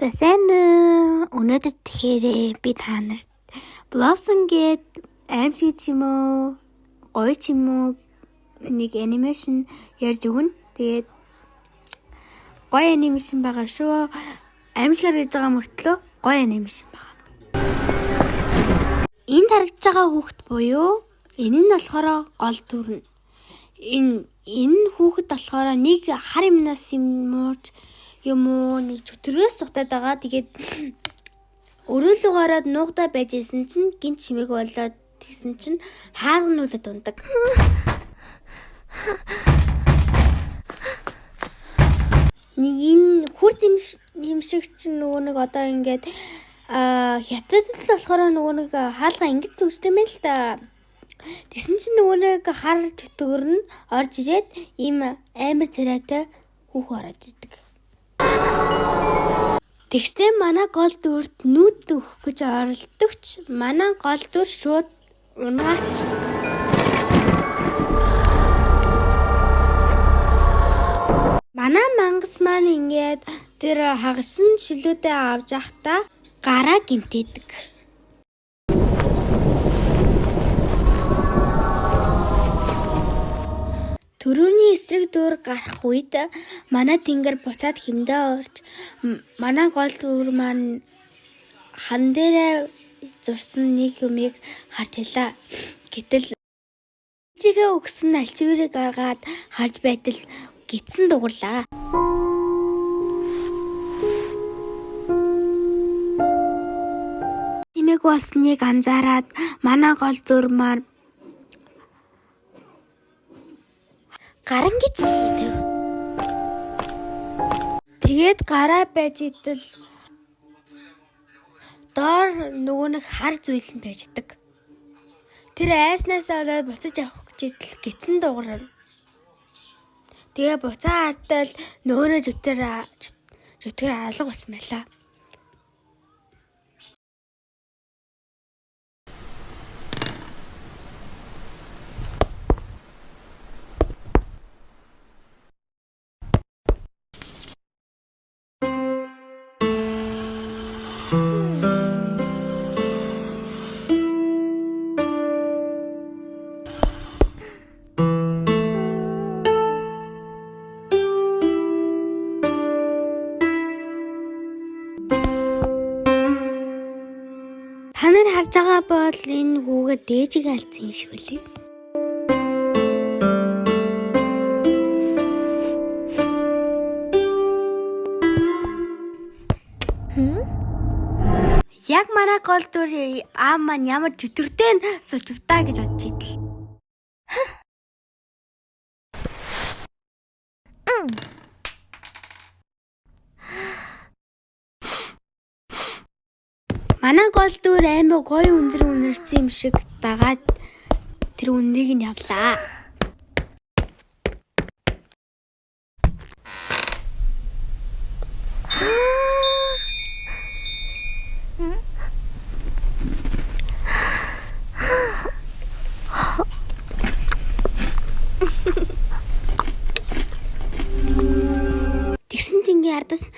За сайн өнөөдөр тэгэхээр би та нарт Blossom гээд аимшиг ч юм уу, гоё ч юм уу нэг анимашн ярьж өгнө. Тэгээд гоё анимашн байгаа шүү. Аимшигар гэж байгаа мөртлөө гоё анимашн байгаа. Энд харагдж байгаа хүүхэд буюу энэ нь болохоор гол дүр нь. Энэ хүүхэд болохоор нэг хар юмнаас юмууч юм уу нэг чөтгөрөөс дутаад байгаа. Тэгээд өрөөлөө гараад нуугдаа байж исэн чинь гинт чимээг болоод тэгсэн чинь хаагнуулаад ундаг. Нэг энэ хурц юм шиг чинь нөгөө нэг одоо ингээд хятад л болохоор нөгөө нэг хаалга ингэж төгсдөг юм л да. Тэгсэн чинь нөгөө нэг хар чөтгөр нь орж ирээд ийм амар царайтай хүүхэн ороод ирдэг. Тэгснэ манай гол дүрт нүүт өгөх гэж оролдогч манай гол дүр шууд унаачдаг. Манай мангас маань ингээд тэр хагарсан шилүүдээ авч явахдаа гараа гимтээдэг. Төрөний эсрэг дүр гарах үед манай тэнгэр буцаад хэмдээ орж манай гол дүр маань хан дээрээ зурсан нэг юмыг харж илаа. Гэтэл чигээ өгсөн альчвэрийг агаад харж байтал гидсэн дугарлаа. Чимээг болсныг анзаараад манай гол дүр маань гаран гэж шийдэв. Тэгээд гараа байж идэл доор нөгөө нэг хар зүйл нь байждаг. Тэр айснаас олоод буцаж авах гэж идэл гидсэн дуурав. Тэгээ буцаа ардал нөөрэ зүтгэр алга болсон байлаа. Та нар харж байгаа бол энэ хүүгээ дээжиг алдсан юм шиг үлээ. Яг манай гол дүр аав маань ямар чөтгөртэй нь суулжвтаа гэж бодож идэл. Манай гол дүр аймаг гоё үнэрсэн юм шиг дагаад тэр үнрийг нь явлаа. Тэгсэн чинь ардаас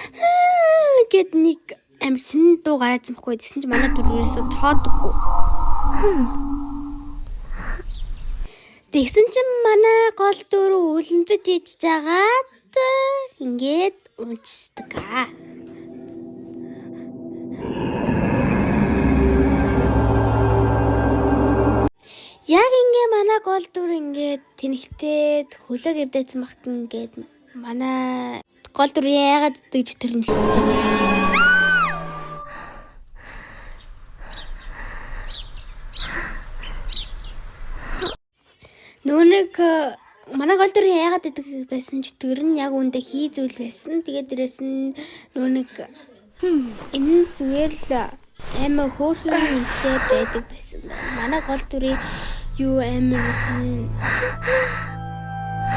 гэд нэг амсын дуу гараад зэмхгүй гэсэн чинь манай дүрээс тоодоггүй. Тэгсэн чинь манай гол дүр үлэмжид ичж агаад ингээд унцдаг. Яг ингээ манай гол дүр ингээд тэнхтээд хөлөг эвдээсэн багт ингээд манай гол дүр яагаад гэж төрнөсөн юм. Нүг манай гол дүр яагаад гэдэг байсан ч тэр нь яг үүндээ хий зүйл байсан. Тэгээд дээрэс нь нүг энэ зүгээр л амар хөөрхөн юмтай байдаг байсан байна. Манай гол дүрийн юу амар сэн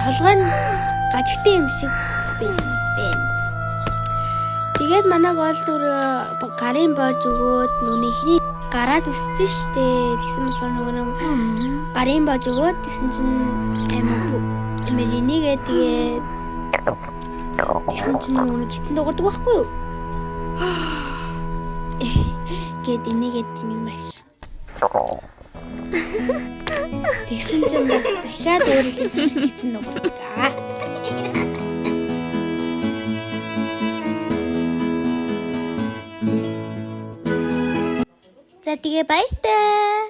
толгой нь гажигтай юм шиг байна. Тэгээд манай гол дүр гарын боож өгөөд нүний ихний гараад өссөн штэ. Тэгсэн болохоор нөгөө гарын боож өгөөд тэгсэн чинь амар энийгээ тэгээд тэгсэн чинь нөгөө гисэн дуурдаг байхгүй юу? Гэт энийгээ тэмийг маш. Тэгсэн чинь бас дахиад өөрийнх нь гизэн нугардаг. За тэгээ баяртай.